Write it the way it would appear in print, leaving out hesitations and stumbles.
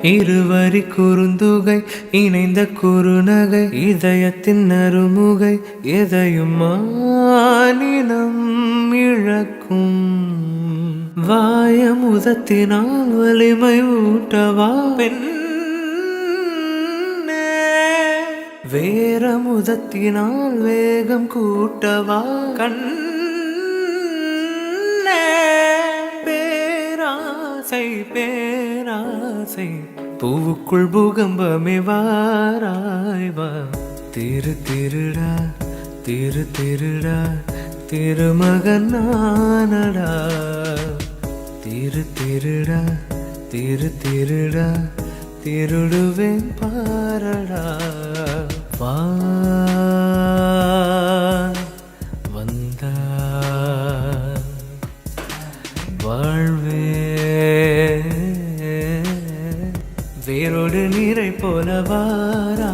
இருவரி குறுந்துகை இணைந்த குறுநகை இதயத்தின் அருமுகை எதையும் மானினம் இழக்கும் வாயமுதத்தினால் வலிமை ஊட்டவா பெண் வேரமுதத்தினால் வேகம் கூட்டவா கண் பேராசை பேராசை பூவுக்குள் பூகம்பமே வாராய்வா திரு திருடா திரு திருடா திருமகன் நானடா திரு திருடா திரு திருடா திருடுவேன் பாரடா வா வந்தா வாழ்வே வேரோடு நீரை போல வாரா